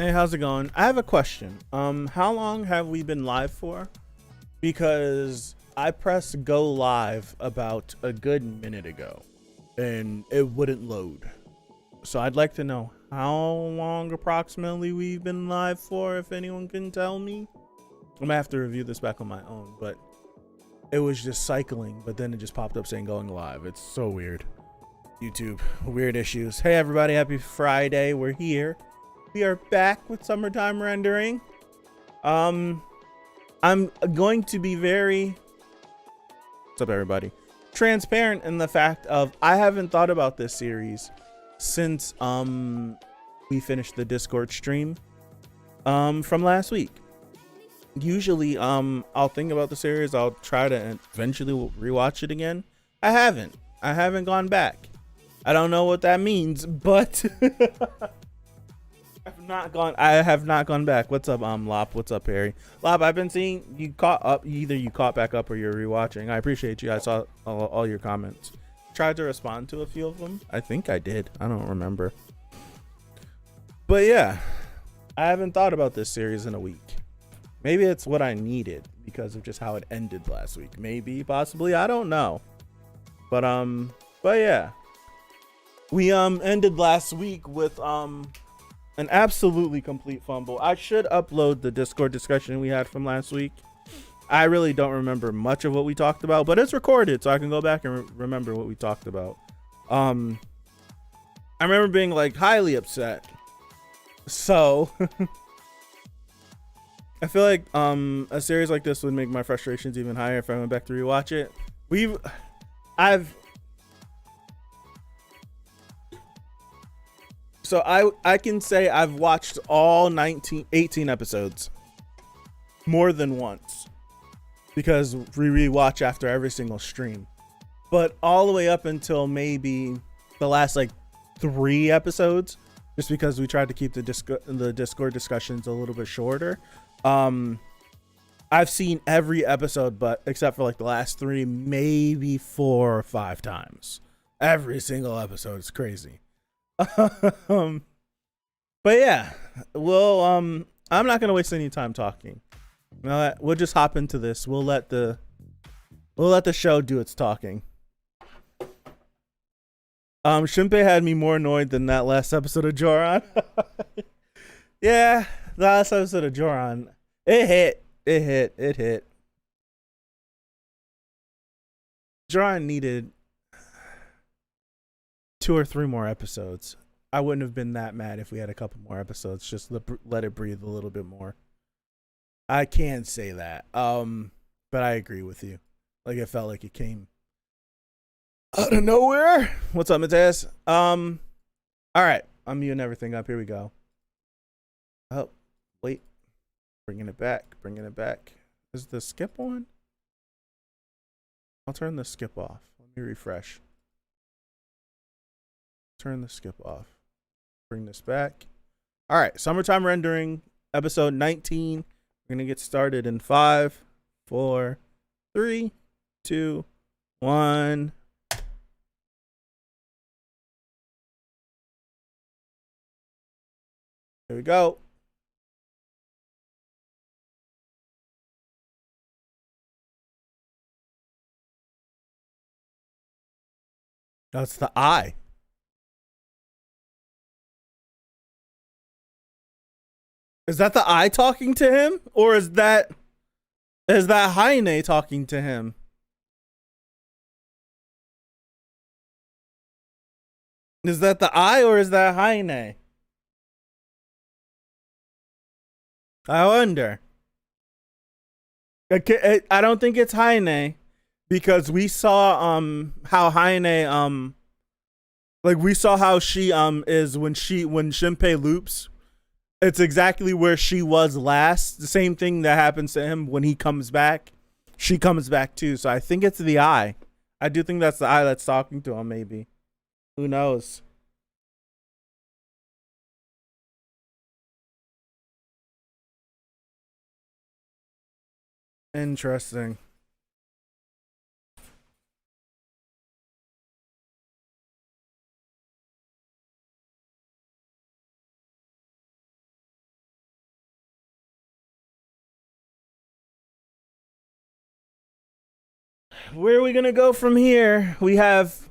Hey, how's it going? I have a question. How long have we been live for? Because I pressed go live about a good minute ago and it wouldn't load. So I'd like to know how long approximately we've been live for, if anyone can tell me. I'm gonna have to review this back on my own, but it was just cycling, but then it just popped up saying going live. It's so weird. YouTube, weird issues. Hey everybody, happy Friday. We're here. We are back with summertime rendering. I'm going to be very, what's up everybody, transparent in the fact of I haven't thought about this series since we finished the Discord stream from last week. Usually I'll think about the series, I'll try to eventually rewatch it again. I haven't gone back. I don't know what that means, but I have not gone back. What's up, Lop? What's up, Harry? Lop, I've been seeing you caught up. Either you caught back up or you're rewatching. I appreciate you. I saw all your comments. Tried to respond to a few of them. I think I did. I don't remember. But yeah, I haven't thought about this series in a week. Maybe it's what I needed because of just how it ended last week. Maybe, possibly, I don't know. But yeah, we ended last week with an absolutely complete fumble. I should upload the Discord discussion we had from last week. I really don't remember much of what we talked about, but it's recorded, so I can go back and remember what we talked about. I remember being like highly upset. So I feel like a series like this would make my frustrations even higher if I went back to rewatch it. So I can say I've watched all 18 episodes more than once because we rewatch after every single stream. But all the way up until maybe the last like 3 episodes, just because we tried to keep the Discord discussions a little bit shorter. I've seen every episode, but except for like the last 3, maybe 4 or 5 times. Every single episode is crazy. But yeah, well, I'm not gonna waste any time talking. We'll just hop into this. We'll let the show do its talking. Shinpei had me more annoyed than that last episode of Joran. Yeah, the last episode of Joran, it hit. Joran needed 2 or 3 more episodes. I wouldn't have been that mad if we had a couple more episodes. Just let it breathe a little bit more. I can say that. But I agree with you. Like, it felt like it came out of nowhere. What's up, Mateus? All right, I'm muting everything up. Here we go. Oh, wait. Bringing it back. Is the skip on? I'll turn the skip off. Let me refresh. Turn the skip off. Bring this back. All right, summertime rendering, episode 19. We're gonna get started in 5, 4, 3, 2, 1. Here we go. That's the eye. Is that the eye talking to him? Or is that Heine talking to him? Is that the eye or is that Heine? I wonder. I don't think it's Heine because we saw how Heine like we saw how she is when Shinpei loops. It's exactly where she was last. The same thing that happens to him when he comes back. She comes back too. So I think it's the eye. I do think that's the eye that's talking to him, maybe. Who knows? Interesting. Where are we gonna go from here? We have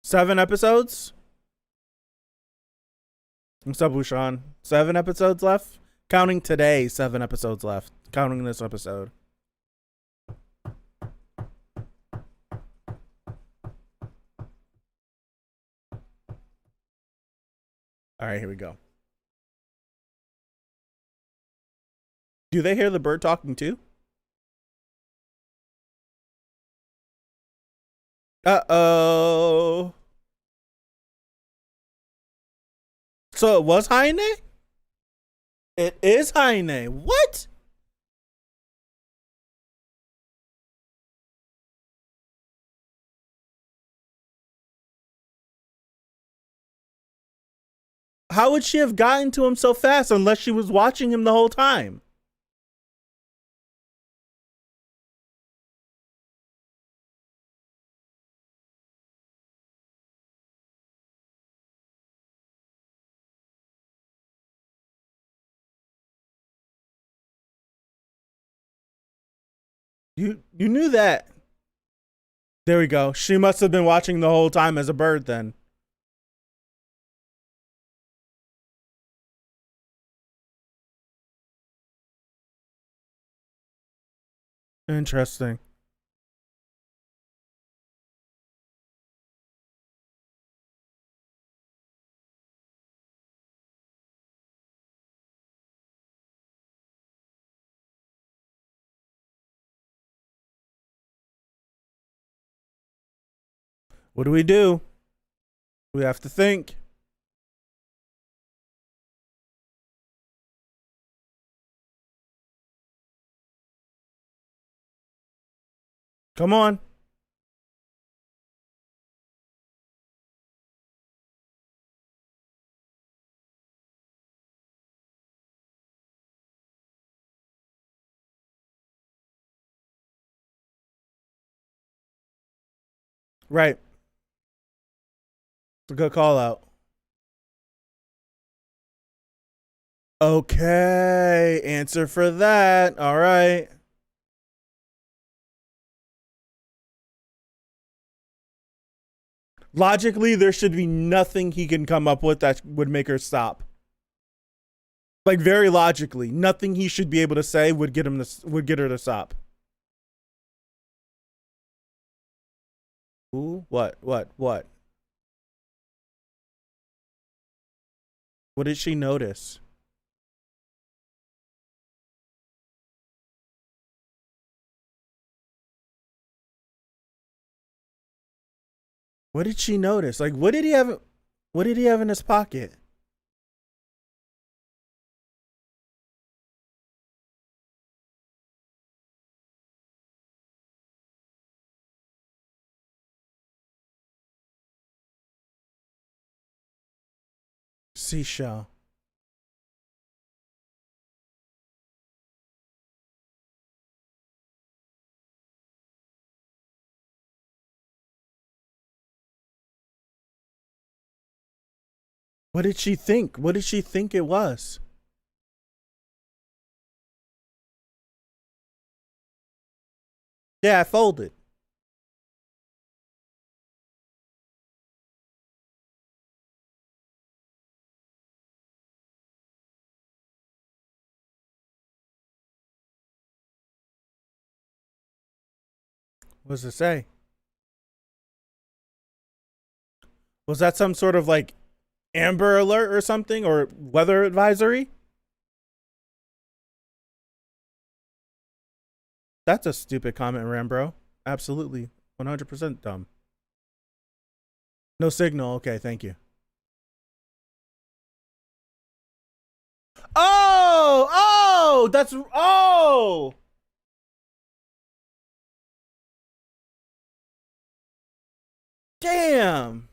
7 episodes. What's up, Bushan? 7 episodes left? Counting today, 7 episodes left. Counting this episode. All right, here we go. Do they hear the bird talking too? Uh-oh. So it was Heine? It is Heine. What? How would she have gotten to him so fast unless she was watching him the whole time? You knew that. There we go. She must have been watching the whole time as a bird then. Interesting. What do we do? We have to think. Come on. Right. It's a good call out. Okay. Answer for that. All right. Logically, there should be nothing he can come up with that would make her stop. Like very logically, nothing he should be able to say would get her to stop. Ooh, what? What did she notice? What did she notice? Like, what did he have? What did he have in his pocket? Seashell. What did she think? What did she think it was? Yeah, I folded. What does it say? Was that some sort of like Amber Alert or something, or weather advisory? That's a stupid comment, Rambro. Absolutely. 100% dumb. No signal. Okay, thank you. Oh, that's, oh. Damn.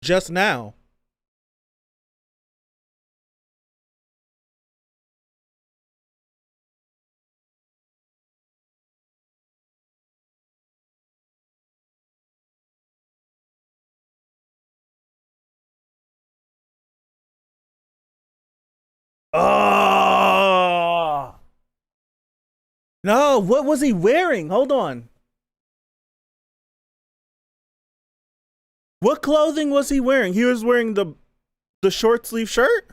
Just now. Oh no! What was he wearing? Hold on. What clothing was he wearing? He was wearing the short sleeve shirt.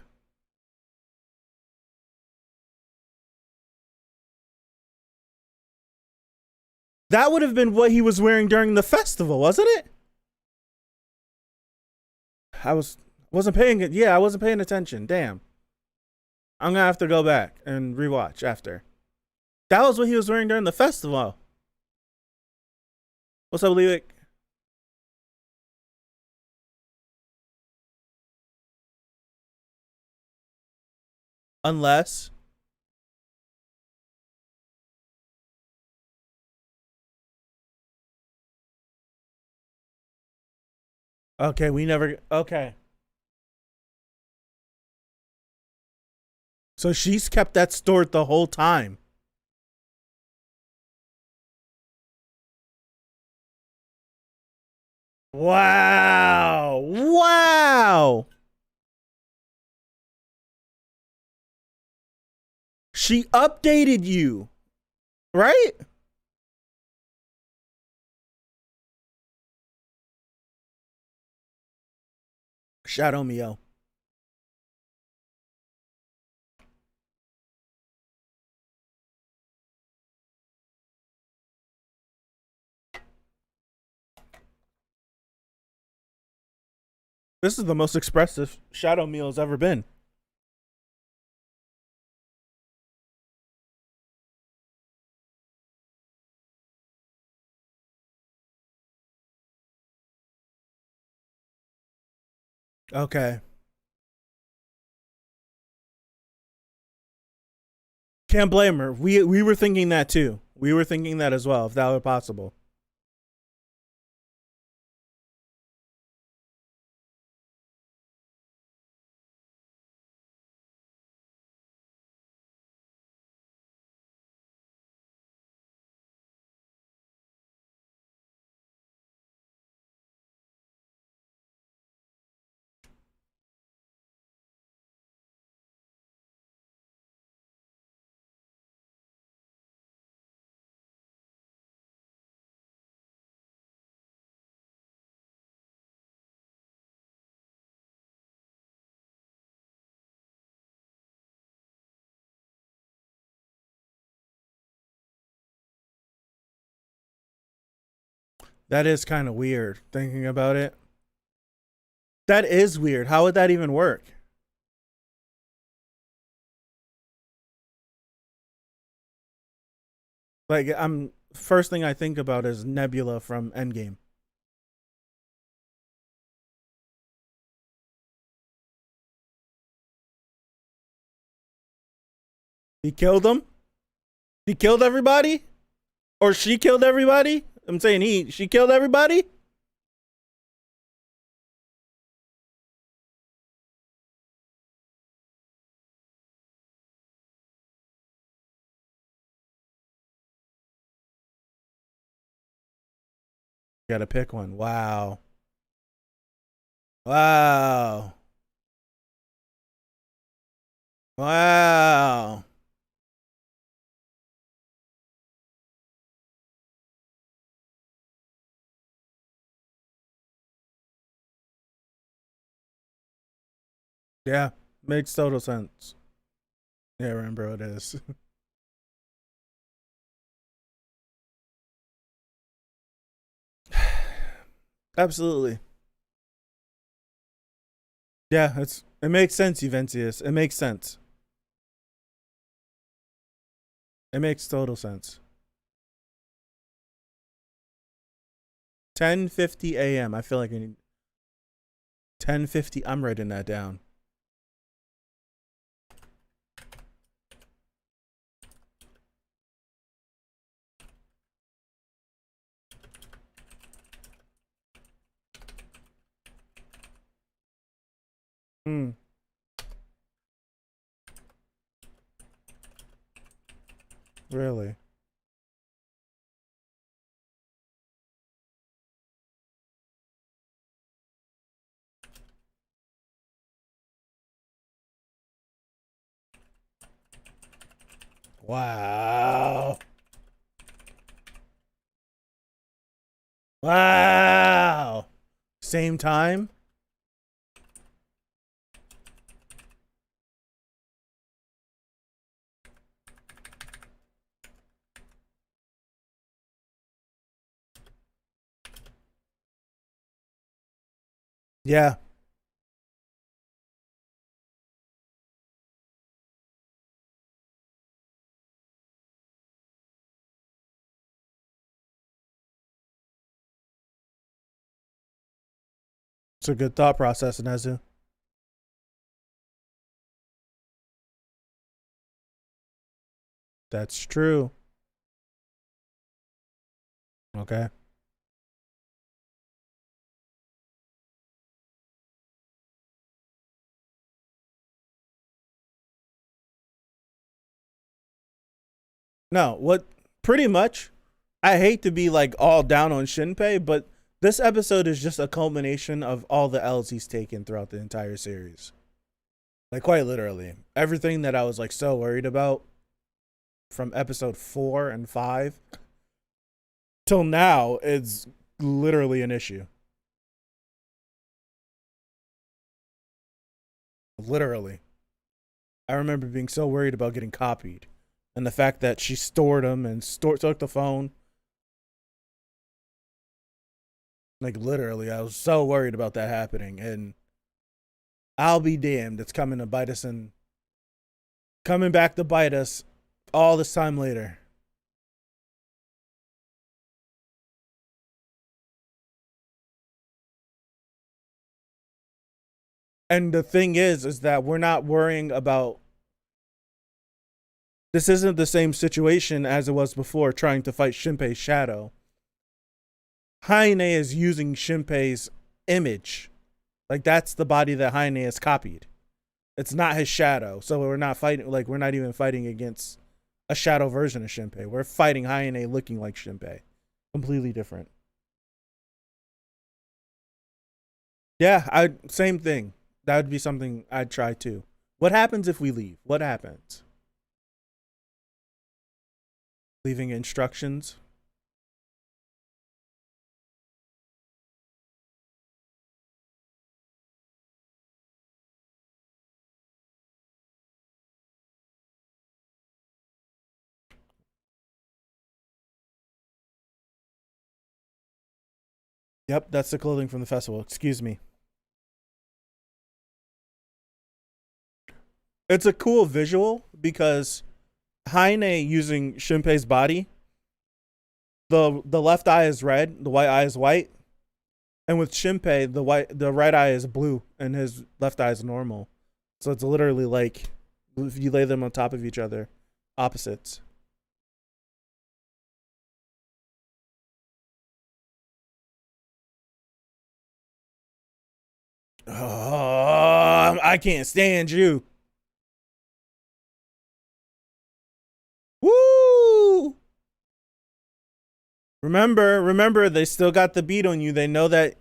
That would have been what he was wearing during the festival, wasn't it? I wasn't paying it. Yeah, I wasn't paying attention. Damn. I'm gonna have to go back and rewatch after. That was what he was wearing during the festival. What's up, Levick? Unless. Okay, we never. Okay. So she's kept that stored the whole time. Wow. Wow. She updated you, right? Shadow Mio. This is the most expressive Shadow Meal's ever been. Okay. Can't blame her. We were thinking that too. We were thinking that as well, if that were possible. That is kind of weird thinking about it. That is weird. How would that even work? Like, I'm first thing I think about is Nebula from Endgame. He killed them? He killed everybody? Or she killed everybody? I'm saying she killed everybody? Gotta pick one. Wow. Wow. Wow. Yeah, makes total sense. Yeah, remember it is. Absolutely. Yeah, it makes sense, Juventius. It makes sense. It makes total sense. 10:50 a.m. I feel like I need 10:50. I'm writing that down. Hmm. Really? Wow. Wow. Same time? Yeah. It's a good thought process, Nezu. That's true. Okay. No, what pretty much I hate to be like all down on Shinpei, but this episode is just a culmination of all the L's he's taken throughout the entire series. Like quite literally. Everything that I was like so worried about from episode 4 and 5 till now is literally an issue. Literally. I remember being so worried about getting copied. And the fact that she stored them and took the phone. Like literally, I was so worried about that happening. And I'll be damned, it's coming to bite us and coming back to bite us all this time later. And the thing is that we're not worrying about. This isn't the same situation as it was before trying to fight Shinpei's shadow. Heine is using Shinpei's image. Like that's the body that Heine has copied. It's not his shadow. So we're not fighting, like we're not even fighting against a shadow version of Shinpei. We're fighting Heine looking like Shinpei. Completely different. Yeah, I same thing. That would be something I'd try too. What happens if we leave? What happens? Leaving instructions? Yep, that's the clothing from the festival. Excuse me. It's a cool visual because Heine using Shinpei's body, the left eye is red, the white eye is white, and with Shinpei, the right eye is blue and his left eye is normal. So it's literally like if you lay them on top of each other, opposites. Oh, I can't stand you. Woo! Remember, they still got the beat on you. They know that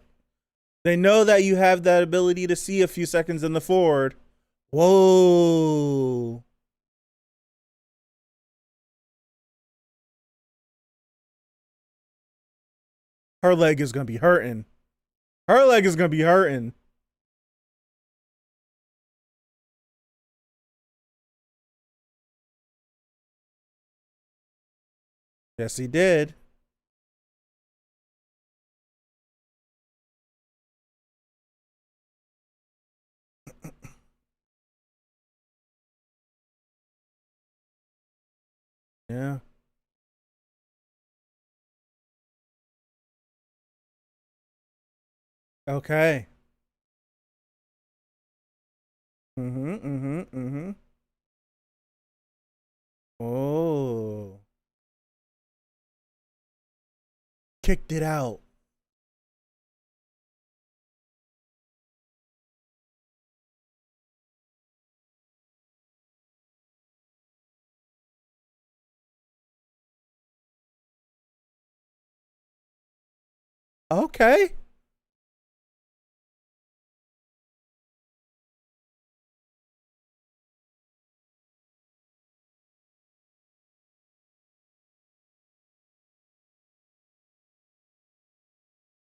you have that ability to see a few seconds in the forward. Whoa. Her leg is gonna be hurting. Her leg is gonna be hurting. Yes, he did. Yeah. Okay. Mm-hmm. Mm-hmm. Mm-hmm. Oh. Kicked it out. Okay.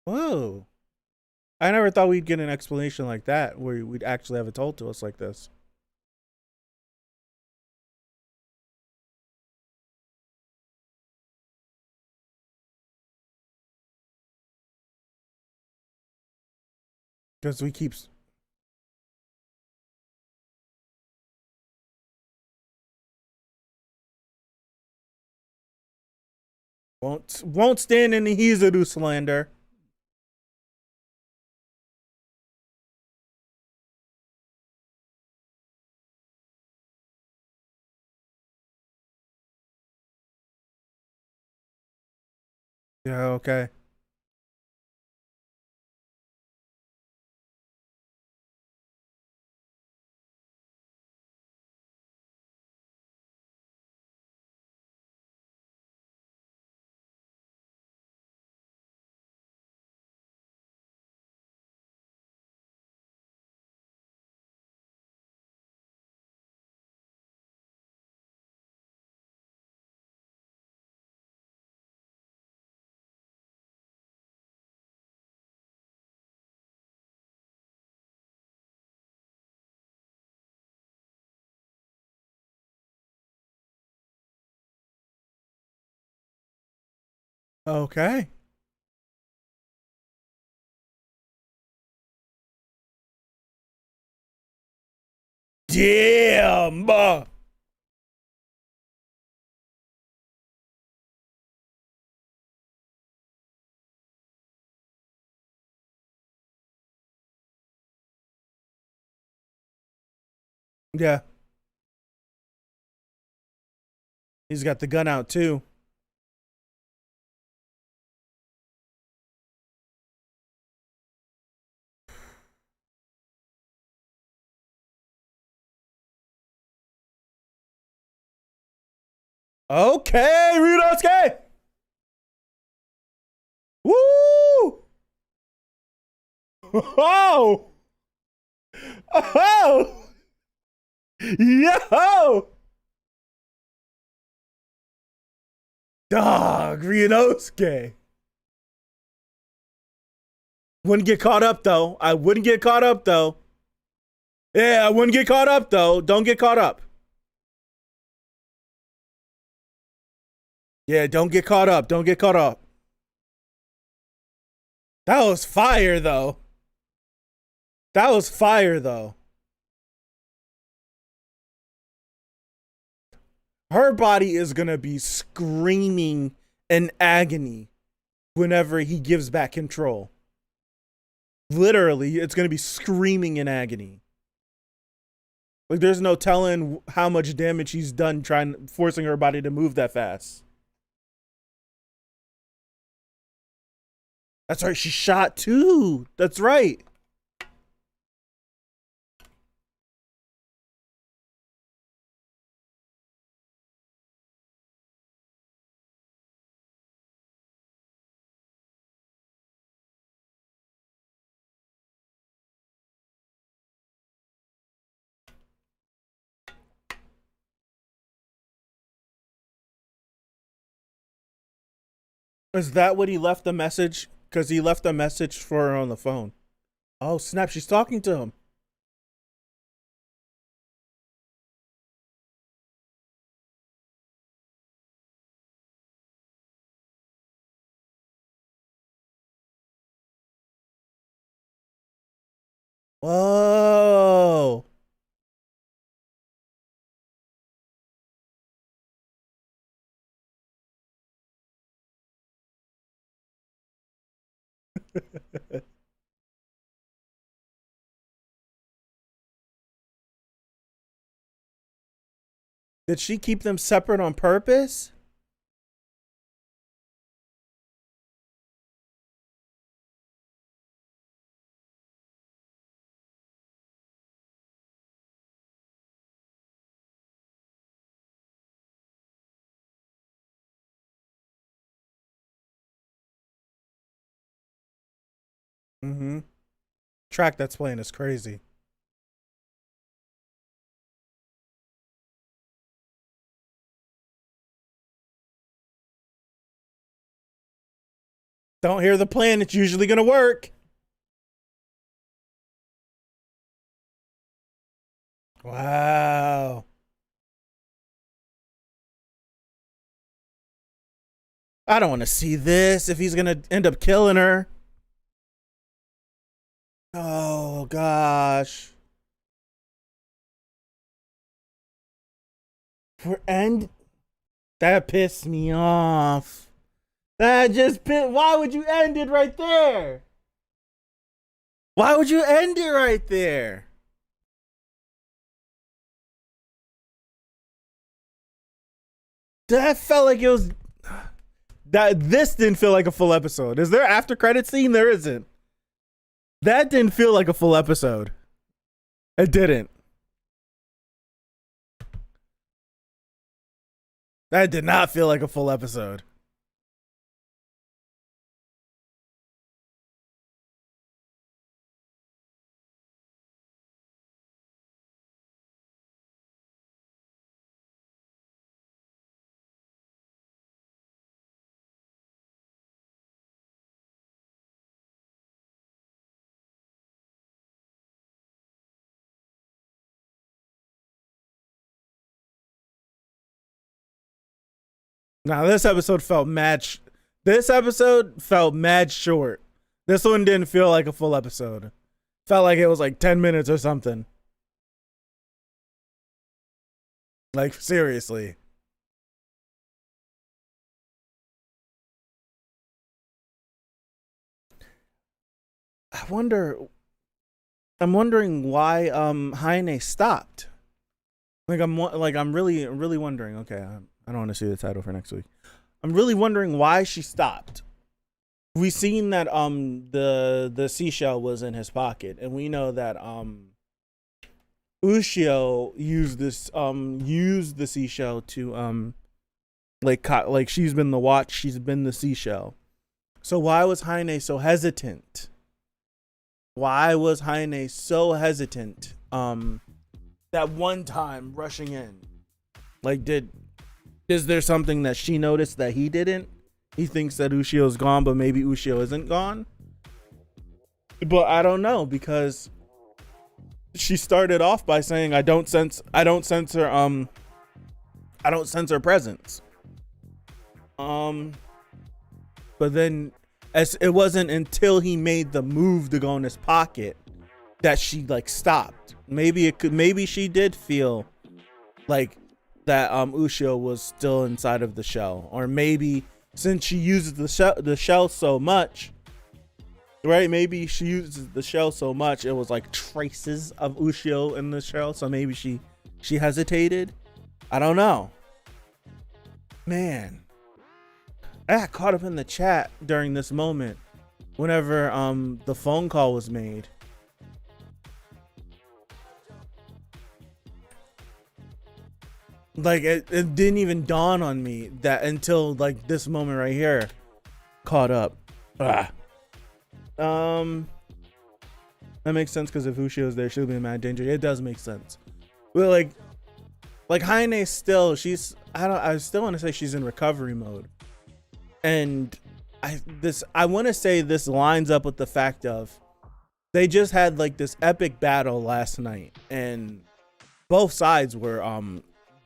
Whoa. I never thought we'd get an explanation like that where we'd actually have it told to us like this. Because we keep won't stand in the Hizuru slander. Yeah, okay. Okay. Damn. Yeah. He's got the gun out too. Okay, Ryunosuke! Woo! Oh! Oh! Yo! Dog, Ryunosuke. Wouldn't get caught up though. I wouldn't get caught up though. Yeah, I wouldn't get caught up though. Don't get caught up. Yeah, don't get caught up. Don't get caught up. That was fire though. That was fire though. Her body is gonna be screaming in agony whenever he gives back control. Literally, it's gonna be screaming in agony. Like there's no telling how much damage he's done trying forcing her body to move that fast. That's right, she shot too. That's right. Is that what he left the message? Because he left a message for her on the phone. Oh snap! She's talking to him. Whoa! Did she keep them separate on purpose? Mm-hmm. Track that's playing is crazy. Don't hear the plan. It's usually going to work. Wow. I don't want to see this if he's going to end up killing her. Oh, gosh. That pissed me off. Why would you end it right there? Why would you end it right there? That felt like it was... This didn't feel like a full episode. Is there after credit scene? There isn't. That didn't feel like a full episode. It didn't. That did not feel like a full episode. Now this episode felt mad. This episode felt mad short. This one didn't feel like a full episode. Felt like it was like 10 minutes or something. Like seriously. I'm wondering why Heine stopped. I'm really wondering. Okay, I don't want to see the title for next week. I'm really wondering why she stopped. We seen that the seashell was in his pocket, and we know that Ushio used the seashell to like she's been the watch, she's been the seashell. So why was Heine so hesitant? Why was Heine so hesitant that one time rushing in? Like, is there something that she noticed that he didn't? He thinks that Ushio's gone, but maybe Ushio isn't gone. But I don't know, because she started off by saying I don't sense her presence. But then it wasn't until he made the move to go in his pocket that she like stopped. Maybe she did feel like that Ushio was still inside of the shell, or maybe since she uses the shell so much, right? Maybe she uses the shell so much it was like traces of Ushio in the shell, so maybe she hesitated. I don't know. Man, I got caught up in the chat during this moment whenever the phone call was made. Like it didn't even dawn on me that until like this moment right here. Caught up. That makes sense, because if Ushio's there, she'll be in mad danger. It does make sense. Well, like Heine still, I still want to say she's in recovery mode. And I want to say this lines up with the fact of they just had like this epic battle last night, and both sides were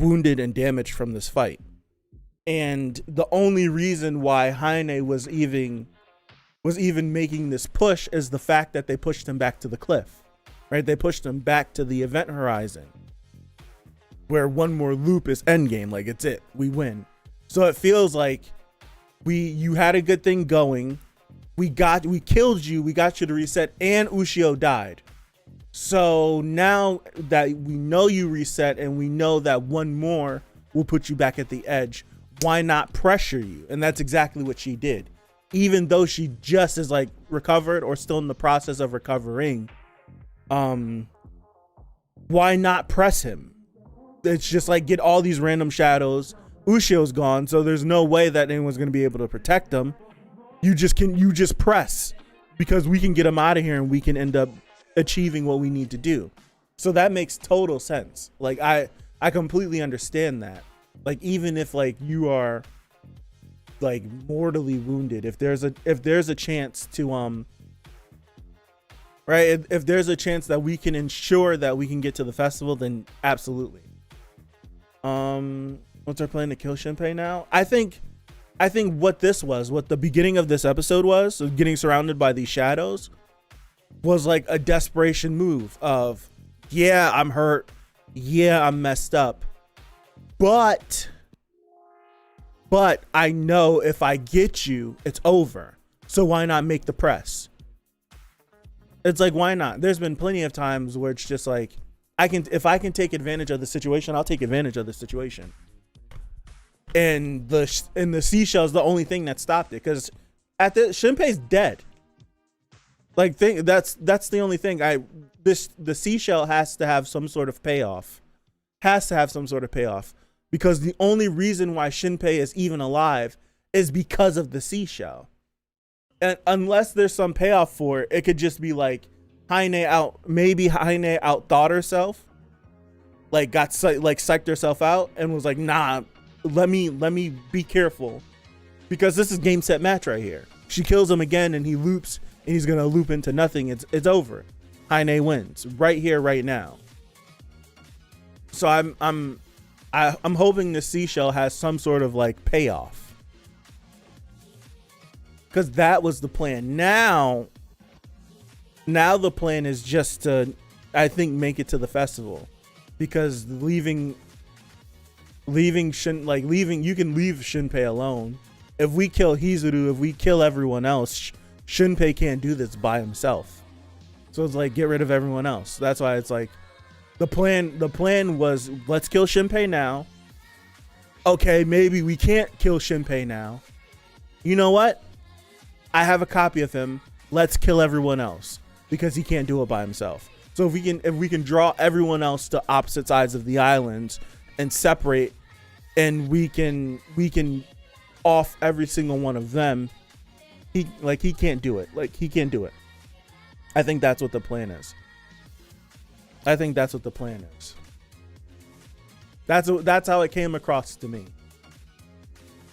wounded and damaged from this fight. And the only reason why Heine was even making this push is the fact that they pushed him back to the cliff, right? They pushed him back to the event horizon, where one more loop is endgame. Like, it's it, we win. So it feels like you had a good thing going. We killed you. We got you to reset, and Ushio died. So now that we know you reset, and we know that one more will put you back at the edge, why not pressure you? And that's exactly what she did. Even though she just is like recovered or still in the process of recovering, why not press him? It's just like, get all these random shadows. Ushio's gone, so there's no way that anyone's going to be able to protect him. You just press, because we can get him out of here and we can end up achieving what we need to do. So that makes total sense. Like, I completely understand that. Like, even if like you are like mortally wounded. If there's a chance to right, if there's a chance that we can ensure that we can get to the festival, then absolutely. What's our plan to kill Shinpei now? I think what the beginning of this episode was, of getting surrounded by these shadows, was like a desperation move of, yeah, I'm hurt, yeah, I'm messed up, but I know if I get you, it's over. So why not make the press? It's like, why not? There's been plenty of times where it's just like, if I can take advantage of the situation, I'll take advantage of the situation. And the seashell's the only thing that stopped it, because Shinpei's dead. Like, that's the only thing. The seashell has to have some sort of payoff. Because the only reason why Shinpei is even alive is because of the seashell. And unless there's some payoff for it, it could just be like Heine outthought herself, like got psyched herself out and was like, nah, let me be careful, because this is game set match right here. She kills him again and he loops, and he's gonna loop into nothing. It's over. Heine wins right here, right now. So I'm hoping the seashell has some sort of like payoff, because that was the plan. Now the plan is just to, I think, make it to the festival, because leaving you can leave Shinpei alone. If we kill Hizuru, if we kill everyone else, Shinpei can't do this by himself. So it's like, get rid of everyone else. That's why it's like, the plan was, let's kill Shinpei now. Okay, maybe we can't kill Shinpei now. You know what? I have a copy of him. Let's kill everyone else, because he can't do it by himself. So if we can draw everyone else to opposite sides of the islands and separate, and we can off every single one of them, he can't do it. Like, he can't do it. I think that's what the plan is. That's how it came across to me,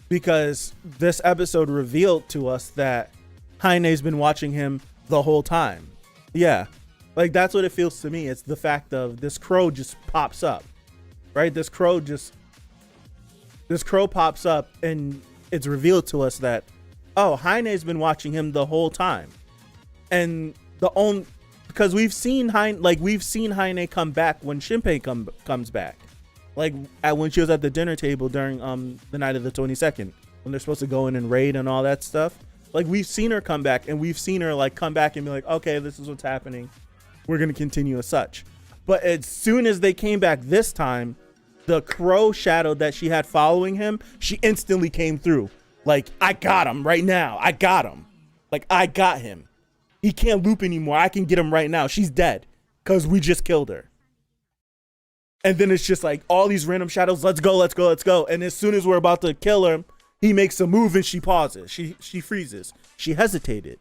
because this episode revealed to us that Heine's been watching him the whole time. Yeah, like, that's what it feels to me. It's the fact of this crow just pops up, right? This crow pops up, and it's revealed to us that, oh, Heine's been watching him the whole time. And because we've seen Heine come back when Shinpei comes back, like when she was at the dinner table during the night of the 22nd, when they're supposed to go in and raid and all that stuff. Like, we've seen her come back, and we've seen her like come back and be like, okay, this is what's happening, we're gonna continue as such. But as soon as they came back this time, the crow shadow that she had following him, she instantly came through. Like, I got him right now. I got him. Like, I got him. He can't loop anymore. I can get him right now. She's dead because we just killed her. And then it's just like all these random shadows. Let's go, let's go, let's go. And as soon as we're about to kill her, he makes a move and she pauses. She freezes. She hesitated.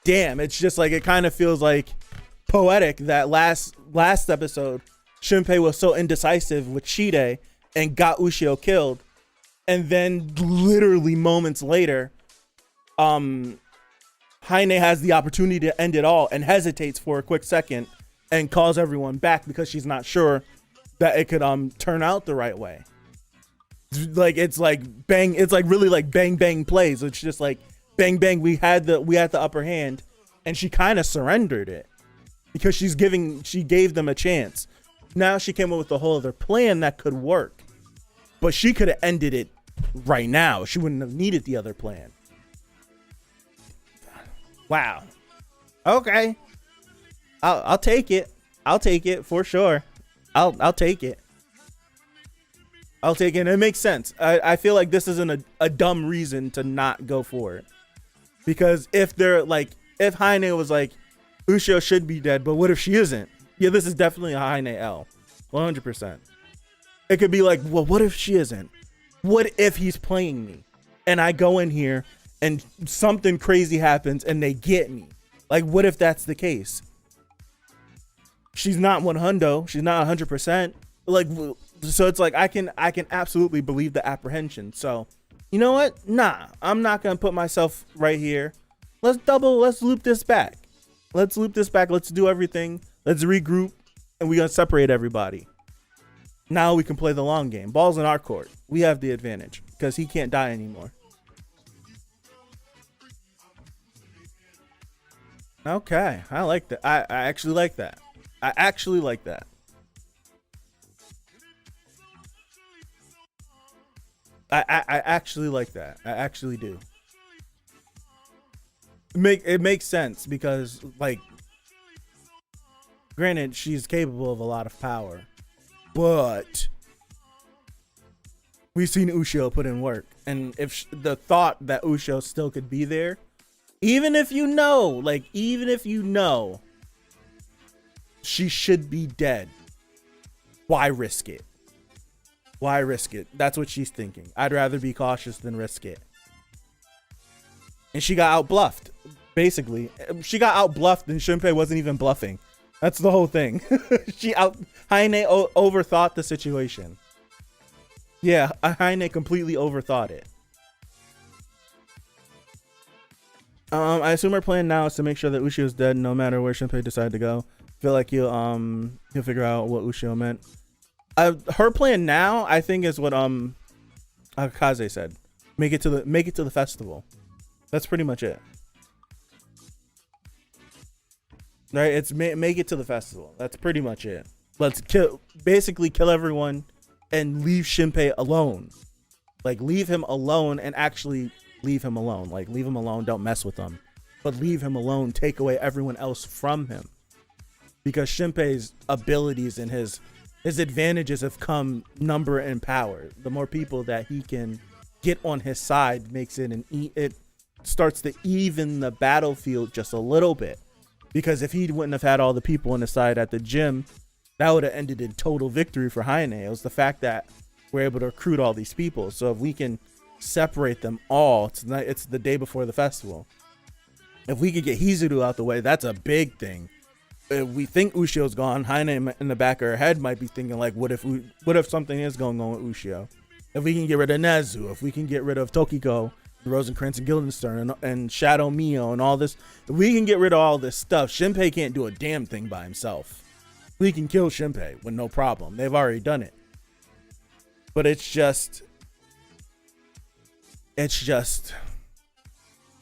Damn, it's just like, it kind of feels like poetic that last episode, Shinpei was so indecisive with Shide and got Ushio killed. And then literally moments later, Heine has the opportunity to end it all and hesitates for a quick second and calls everyone back because she's not sure that it could turn out the right way. Like, it's like bang, it's like really like bang bang plays. It's just like bang bang, we had the upper hand, and she kind of surrendered it because she gave them a chance. Now she came up with a whole other plan that could work, but she could have ended it right now. She wouldn't have needed the other plan. Wow. Okay. I'll take it. I'll take it for sure. I'll take it. I'll take it. And it makes sense. I feel like this isn't a dumb reason to not go for it. Because if Heine was like, Ushio should be dead, but what if she isn't? Yeah, this is definitely a Heine L. 100%. It could be like, well, what if she isn't? What if he's playing me? And I go in here and something crazy happens and they get me. Like, what if that's the case? She's not 100. She's not 100%. Like, so it's like I can absolutely believe the apprehension. So, you know what? Nah, I'm not gonna put myself right here. Let's loop this back. Let's loop this back. Let's do everything. Let's regroup, and we're gonna separate everybody. Now we can play the long game. Ball's in our court. We have the advantage because he can't die anymore. Okay, I like that. I actually like that. I actually like that. I actually like that. I actually do. It makes sense because, like, granted, she's capable of a lot of power, but we've seen Ushio put in work, and if the thought that Ushio still could be there, even if you know she should be dead, why risk it? Why risk it? That's what she's thinking. I'd rather be cautious than risk it. And she got out-bluffed. Basically, she got out-bluffed, and Shinpei wasn't even bluffing. That's the whole thing. Heine overthought the situation. Yeah, Heine completely overthought it. I assume our plan now is to make sure that Ushio's dead no matter where Shinpei decided to go. Feel like he'll figure out what Ushio meant. Her plan now, I think, is what Akaze said. Make it to the festival. That's pretty much it. Right? It's make it to the festival. That's pretty much it. Let's basically kill everyone and leave Shinpei alone. Like, leave him alone and actually leave him alone. Like, leave him alone. Don't mess with him. But leave him alone. Take away everyone else from him. Because Shinpei's abilities and his advantages have come number and power. The more people that he can get on his side makes it it starts to even the battlefield just a little bit. Because if he wouldn't have had all the people on his side at the gym, that would have ended in total victory for Heine. It was the fact that we're able to recruit all these people. So if we can separate them all, it's the day before the festival. If we could get Hizuru out the way, that's a big thing. If we think Ushio's gone, Heine in the back of her head might be thinking, like, what if something is going on with Ushio? If we can get rid of Nezu, if we can get rid of Tokiko, Rosencrantz and Guildenstern and Shadow Mio and all this, if we can get rid of all this stuff, Shinpei can't do a damn thing by himself. We can kill Shinpei with no problem. They've already done it. But it's just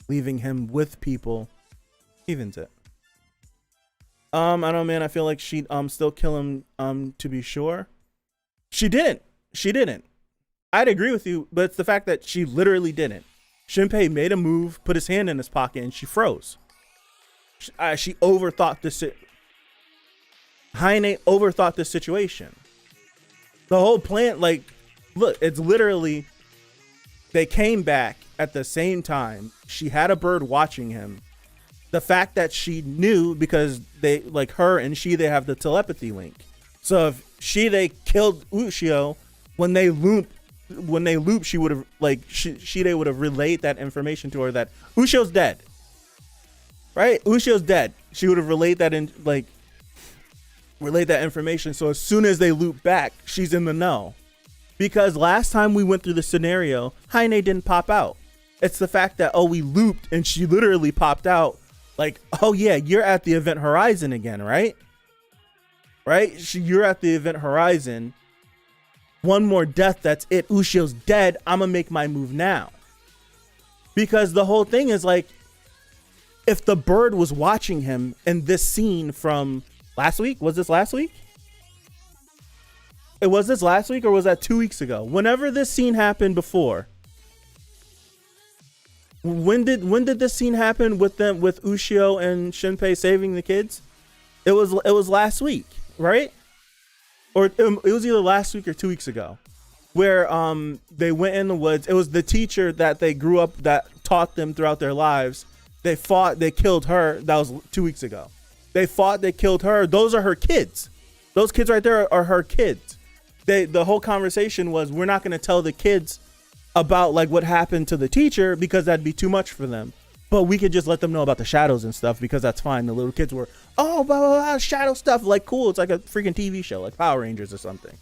leaving him with people evens it. I don't know, man. I feel like she'd still kill him to be sure. She didn't. I'd agree with you, but it's the fact that she literally didn't. Shinpei made a move, put his hand in his pocket, and she froze. She overthought this. Heine overthought this situation. The whole plan, like, look, it's literally, they came back at the same time. She had a bird watching him. The fact that she knew, because they, like, her and they have the telepathy link. So if they killed Ushio, when they loop, she would have, like, they would have relayed that information to her that Ushio's dead. Right? Ushio's dead. She would have relayed that information. So as soon as they loop back, she's in the know. Because last time we went through the scenario, Heine didn't pop out. It's the fact that, we looped and she literally popped out. Like, oh yeah, you're at the event horizon again, right? Right? You're at the event horizon. One more death, that's it. Ushio's dead. I'm gonna make my move now. Because the whole thing is, like, if the bird was watching him in this scene from last week, was this last week? Was this last week or was that 2 weeks ago? Whenever this scene happened before. When did this scene happen with Ushio and Shinpei saving the kids? It was last week, right? Or it was either last week or 2 weeks ago, where they went in the woods. It was the teacher that they grew up, that taught them throughout their lives. They fought, they killed her. That was 2 weeks ago. They fought, they killed her. Those are her kids. Those kids right there are her kids. The whole conversation was, we're not going to tell the kids about, like, what happened to the teacher because that'd be too much for them. But we could just let them know about the shadows and stuff because that's fine. The little kids were, oh, blah, blah, blah, shadow stuff. Like, cool. It's like a freaking TV show, like Power Rangers or something.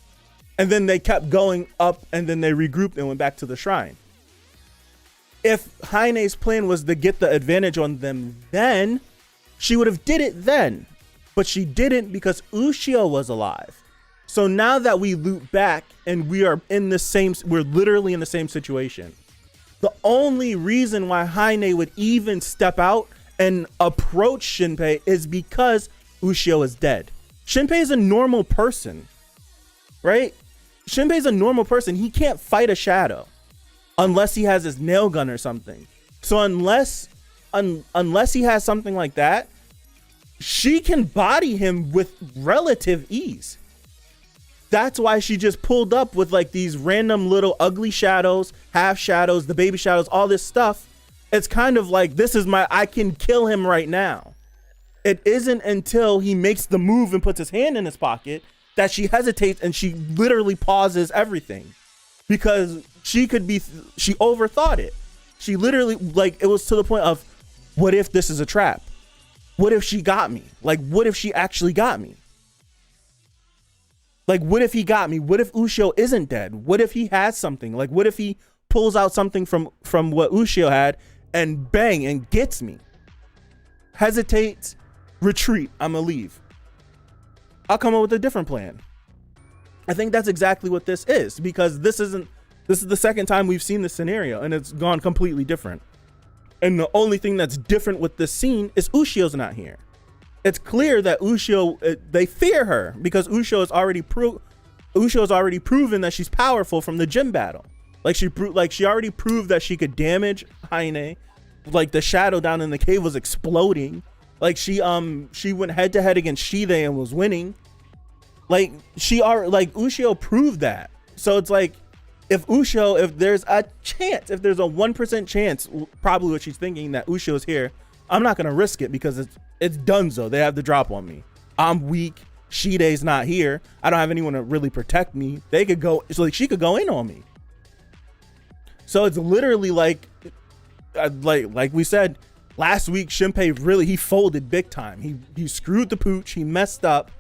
And then they kept going up and then they regrouped and went back to the shrine. If Heine's plan was to get the advantage on them then, she would have did it then. But she didn't because Ushio was alive. So now that we loop back and we're literally in the same situation. The only reason why Heine would even step out and approach Shinpei is because Ushio is dead. Shinpei is a normal person, right? Shinpei's a normal person. He can't fight a shadow unless he has his nail gun or something. So unless he has something like that, she can body him with relative ease. That's why she just pulled up with like these random little ugly shadows, half shadows, the baby shadows, all this stuff. It's kind of like, I can kill him right now. It isn't until he makes the move and puts his hand in his pocket that she hesitates and she literally pauses everything because she overthought it. She literally, like, it was to the point of, what if this is a trap? What if she got me? Like, what if she actually got me? Like, what if he got me? What if Ushio isn't dead? What if he has something? Like, what if he pulls out something from what Ushio had and bang and gets me? Hesitate, retreat, I'm gonna leave. I'll come up with a different plan. I think that's exactly what this is, because this is the second time we've seen this scenario and it's gone completely different. And the only thing that's different with this scene is Ushio's not here. It's clear that Ushio, they fear her because Ushio has already proven that she's powerful from the gym battle. Like she already proved that she could damage Heine. Like the shadow down in the cave was exploding. Like she went head to head against Shide and was winning. Like Ushio proved that. So it's like, if there's a 1% chance, probably what she's thinking, that Ushio's here, I'm not gonna risk it because it's donezo. They have the drop on me. I'm weak. Shide's not here. I don't have anyone to really protect me. They could go, so like she could go in on me. So it's literally like we said last week, Shinpei he folded big time. He screwed the pooch. He messed up.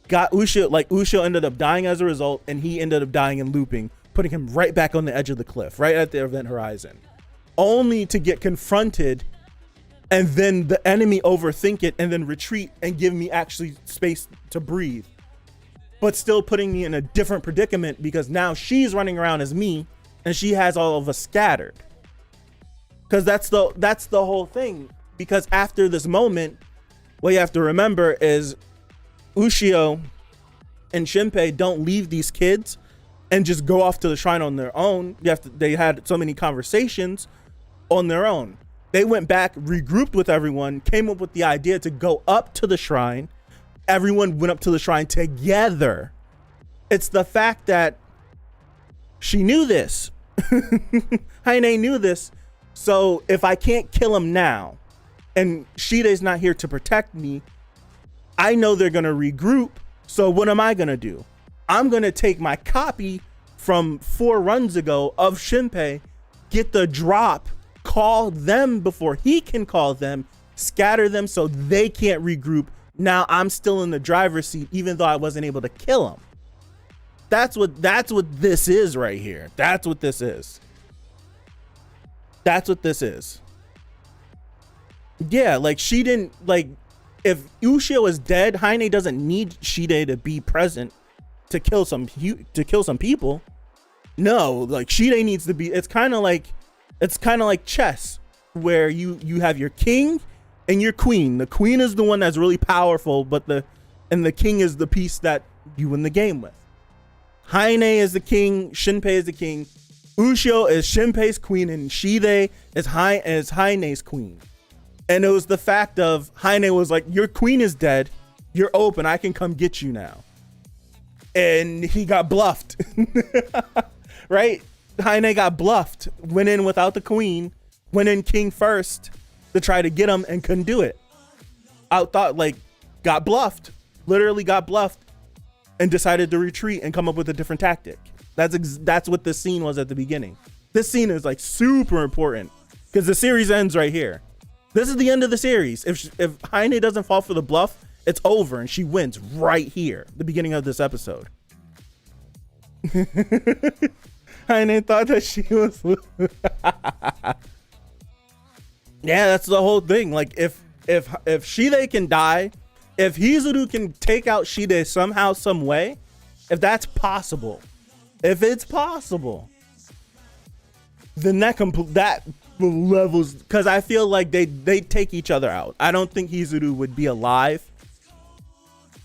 Got Ushio. Like Ushio ended up dying as a result, and he ended up dying and looping, putting him right back on the edge of the cliff, right at the event horizon, only to get confronted. And then the enemy overthink it and then retreat and give me actually space to breathe, but still putting me in a different predicament because now she's running around as me and she has all of us scattered. Because that's the whole thing. Because after this moment, what you have to remember is Ushio and Shinpei don't leave these kids and just go off to the shrine on their own. They had so many conversations on their own. They went back, regrouped with everyone, came up with the idea to go up to the shrine. Everyone went up to the shrine together. It's the fact that she knew this. Heine knew this. So if I can't kill him now, and Shide's not here to protect me, I know they're going to regroup. So what am I going to do? I'm going to take my copy from 4 runs ago of Shinpei, get the drop, call them before he can call them, scatter them so they can't regroup. Now I'm still in the driver's seat, even though I wasn't able to kill him. That's what this is right here. That's what this is. That's what this is. Yeah, like she didn't, like, if Ushio is dead, Heine doesn't need Shide to be present to kill some people. No, like Shide needs to be. It's kind of like chess, where you have your king and your queen. The queen is the one that's really powerful, but the king is the piece that you win the game with. Heine is the king, Shinpei is the king, Ushio is Shinpei's queen, and Shide is Heine's queen. And it was the fact of Heine was like, your queen is dead, you're open, I can come get you now. And he got bluffed. Right? Heine got bluffed, went in without the queen, went in king first to try to get him and couldn't do it. Got bluffed, literally got bluffed, and decided to retreat and come up with a different tactic. That's what this scene was at the beginning. This scene is like super important because the series ends right here. This is the end of the series. If Heine doesn't fall for the bluff, it's over and she wins right here, the beginning of this episode. Heine thought that she was. Yeah, that's the whole thing. Like if Shide can die, if Hizuru can take out Shide somehow, some way, if that's possible, if it's possible, then that levels, because I feel like they take each other out. I don't think Hizuru would be alive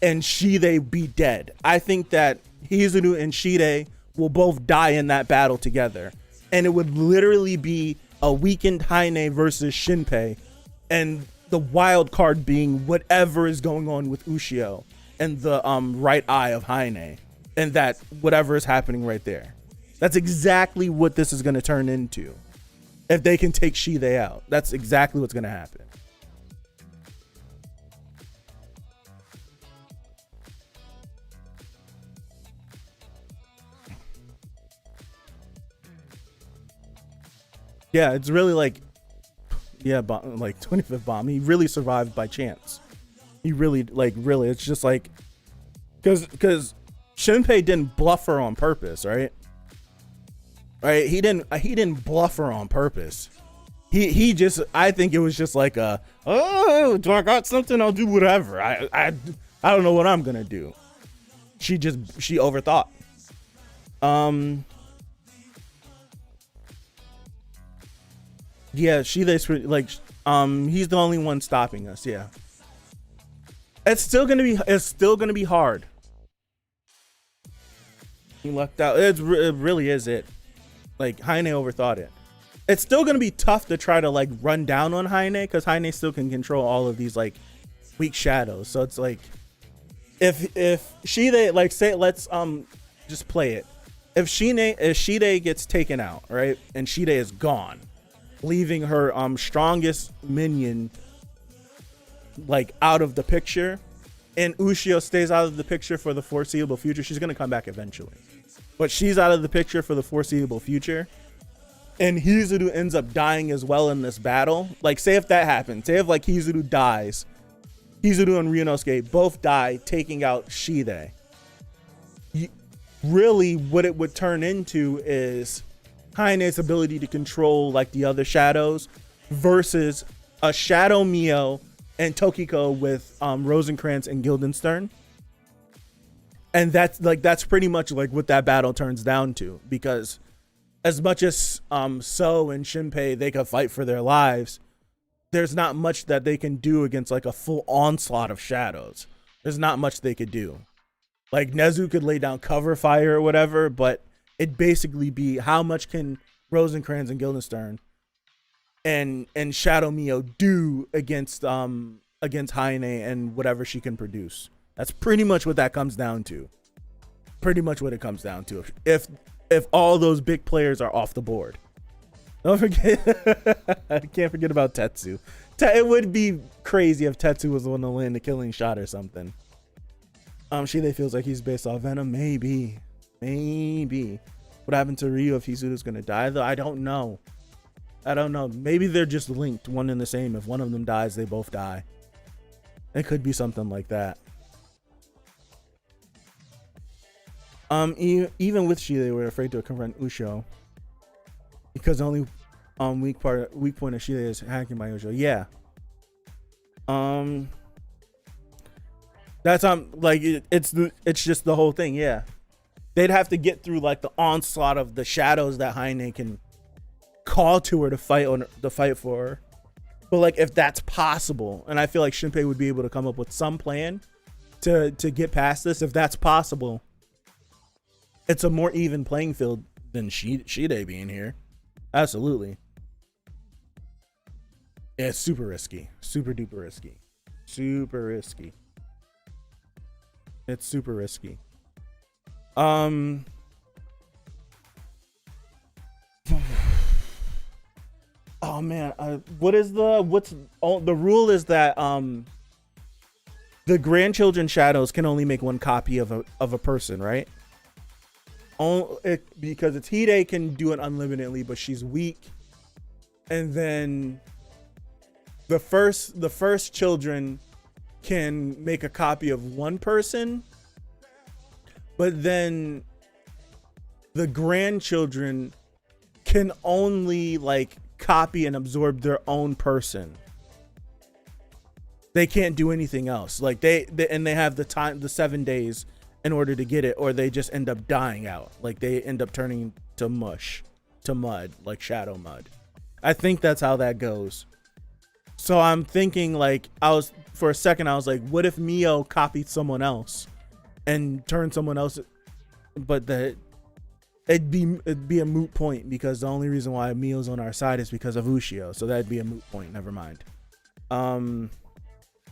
and Shide be dead. I think that Hizuru and Shide will both die in that battle together, and it would literally be a weakened Heine versus Shinpei, and the wild card being whatever is going on with Ushio and the right eye of Heine, and that whatever is happening right there. That's exactly what this is going to turn into. If they can take Shide out, that's exactly what's going to happen. Yeah, it's really like, yeah, like 25th bomb. He really survived by chance. He really, like, really, it's just like, because Shinpei didn't bluff her on purpose, right? Right? He didn't bluff her on purpose. He just, I think it was just like oh, do I got something? I'll do whatever. I don't know what I'm gonna do. She overthought. Yeah, like, he's the only one stopping us. Yeah, it's still gonna be hard. He lucked out. It really is it. Like, Heine overthought it. It's still gonna be tough to try to like run down on Heine, because Heine still can control all of these like weak shadows. So it's like, if Shide, like, say, let's just play it. If Shide gets taken out, right, and Shide is gone, leaving her strongest minion like out of the picture, and Ushio stays out of the picture for the foreseeable future. She's gonna come back eventually, but she's out of the picture for the foreseeable future, and Hizuru ends up dying as well in this battle. Like, say if that happens, say if like Hizuru dies, Hizuru and Ryunosuke both die, taking out Shide. Really, what it would turn into is Heine's ability to control like the other shadows versus a Shadow Mio and Tokiko with Rosencrantz and Guildenstern. And that's pretty much like what that battle turns down to, because as much as So and Shinpei, they could fight for their lives, there's not much that they can do against like a full onslaught of shadows. There's not much they could do. Like, Nezu could lay down cover fire or whatever, but it'd basically be how much can Rosencrantz and Guildenstern and Shadow Mio do against Heine and whatever she can produce. That's pretty much what that comes down to. Pretty much what it comes down to. If all those big players are off the board. Don't forget, I can't forget about Tetsu. It would be crazy if Tetsu was the one to land the killing shot or something. Shide feels like he's based off Venom. Maybe. What happened to Ryu if Hizuru's gonna die, though? I don't know. Maybe they're just linked, one and the same. If one of them dies, they both die. It could be something like that. Even with Shide, they were afraid to confront Ushio because the only weak point of Shide is hacking by Ushio. Yeah. That's like it's just the whole thing. Yeah, they'd have to get through like the onslaught of the shadows that Heine can call to her to fight for her. But like, if that's possible, and I feel like Shinpei would be able to come up with some plan to get past this. If that's possible, it's a more even playing field than Shide being here. Absolutely. Yeah, it's super risky. Super duper risky. Super risky. It's super risky. Oh man, the rule is that the grandchildren shadows can only make one copy of a person, right? Because it's Hide can do it unlimitedly, but she's weak. And then the first children can make a copy of one person, but then the grandchildren can only like copy and absorb their own person. They can't do anything else. Like they and they have the 7 days in order to get it, or they just end up dying out. Like they end up turning to mush, to mud, like shadow mud. I think that's how that goes. So I'm thinking like for a second I was like, what if Mio copied someone else and turned someone else, but it'd be a moot point because the only reason why Mio's on our side is because of Ushio. So that'd be a moot point. Never mind.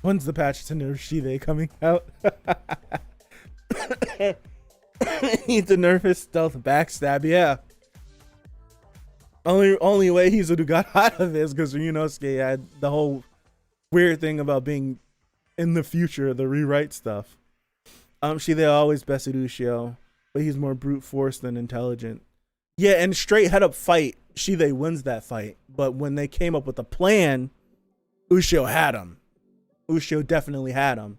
When's the patch to nerf Shide coming out? Need to nerf his stealth backstab. Yeah. Only way Hizuru got out of this because Ryunosuke had the whole weird thing about being in the future, the rewrite stuff. Shide always bested Ushio, but he's more brute force than intelligent. Yeah, and straight head up fight, Shide wins that fight. But when they came up with a plan, Ushio had him. Ushio definitely had him.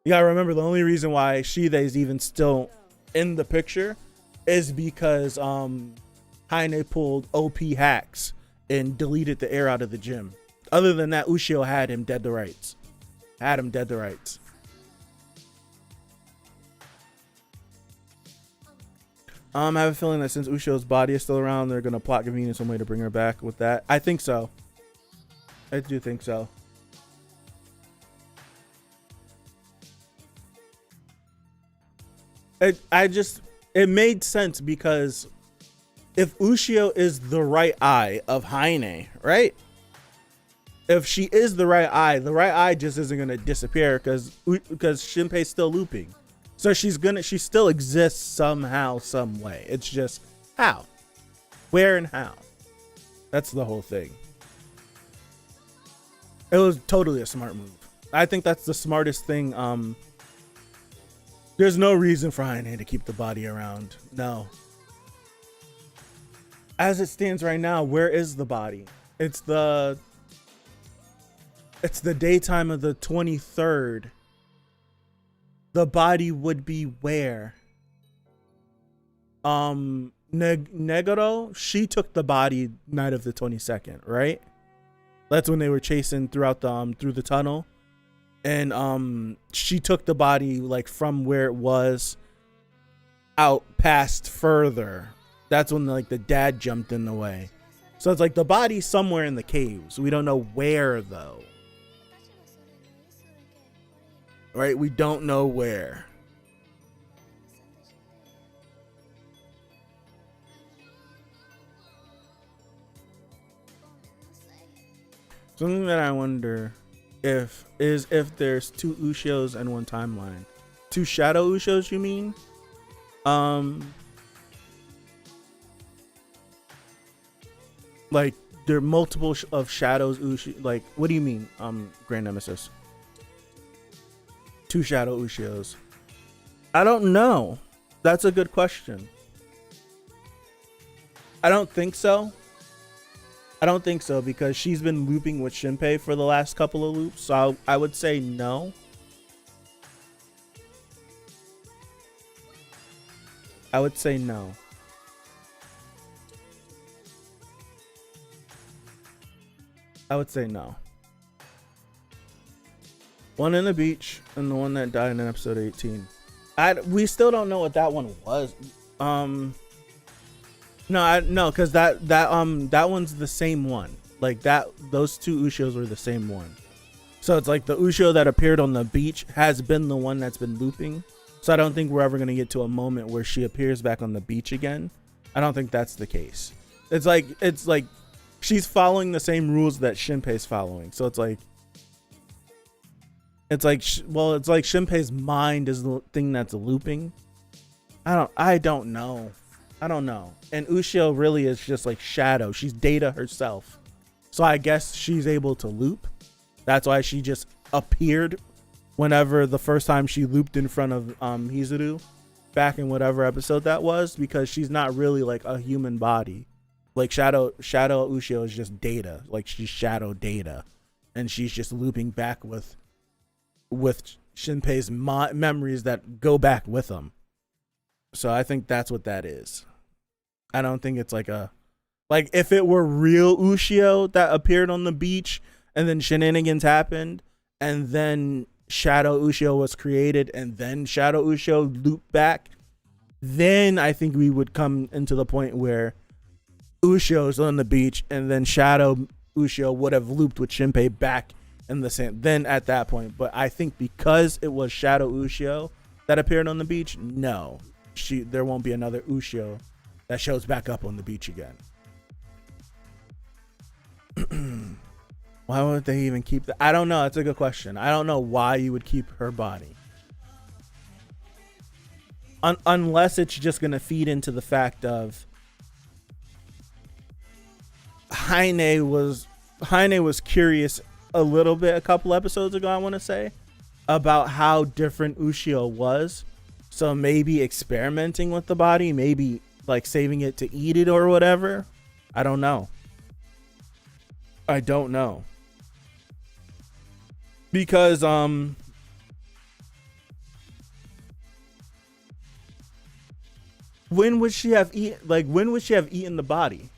You gotta remember, the only reason why Shide is even still in the picture is because Heine pulled OP hacks and deleted the air out of the gym. Other than that, Ushio had him dead to rights. I have a feeling that since Ushio's body is still around, they're gonna plot convenient some way to bring her back with that. I think so. I do think so. It made sense because if Ushio is the right eye of Heine, right? If she is the right eye just isn't gonna disappear because Shinpei's still looping. So she still exists somehow, some way. It's just how, where, and how. That's the whole thing. It was totally a smart move. I think that's the smartest thing. There's no reason for Heine to keep the body around. No. As it stands right now, where is the body? It's the daytime of the 23rd. The body would be where? Negoro, she took the body night of the 22nd, right? That's when they were chasing throughout the through the tunnel. And she took the body like from where it was out past further. That's when like the dad jumped in the way. So it's like the body's somewhere in the caves. We don't know where though. Right? We don't know where. Something that I wonder if there's two Ushios and one timeline. Two shadow Ushios, you mean? Like there are multiple of shadows Ushi. Like what do you mean? Grand Nemesis. Two shadow Ushios. I don't know. That's a good question. I don't think so. Because she's been looping with Shinpei for the last couple of loops. So I would say no. I would say no. One in the beach and the one that died in episode 18. We still don't know what that one was. No, because that one's the same one. Like those two Ushios were the same one. So it's like the Ushio that appeared on the beach has been the one that's been looping. So I don't think we're ever gonna get to a moment where she appears back on the beach again. I don't think that's the case. It's like she's following the same rules that Shinpei's following. So it's like Shinpei's mind is the thing that's looping. I don't know. And Ushio really is just like Shadow. She's Data herself. So I guess she's able to loop. That's why she just appeared whenever the first time she looped in front of Hizuru back in whatever episode that was, because she's not really like a human body. Like Shadow Ushio is just Data. Like she's Shadow Data. And she's just looping back with Shinpei's memories that go back with him. So I think that's what that is. I don't think it's like a, like if it were real Ushio that appeared on the beach and then shenanigans happened and then Shadow Ushio was created and then Shadow Ushio looped back, then I think we would come into the point where Ushio's on the beach and then Shadow Ushio would have looped with Shinpei back in the same. Then at that point, but I think because it was Shadow Ushio that appeared on the beach, no, there won't be another Ushio that shows back up on the beach again. Why would they even keep that? I don't know. It's a good question. I don't know why you would keep her body. Unless it's just going to feed into the fact of Heine was curious a little bit a couple episodes ago, I want to say, about how different Ushio was. So maybe experimenting with the body, maybe like saving it to eat it or whatever. I don't know. Because when would she have eaten the body?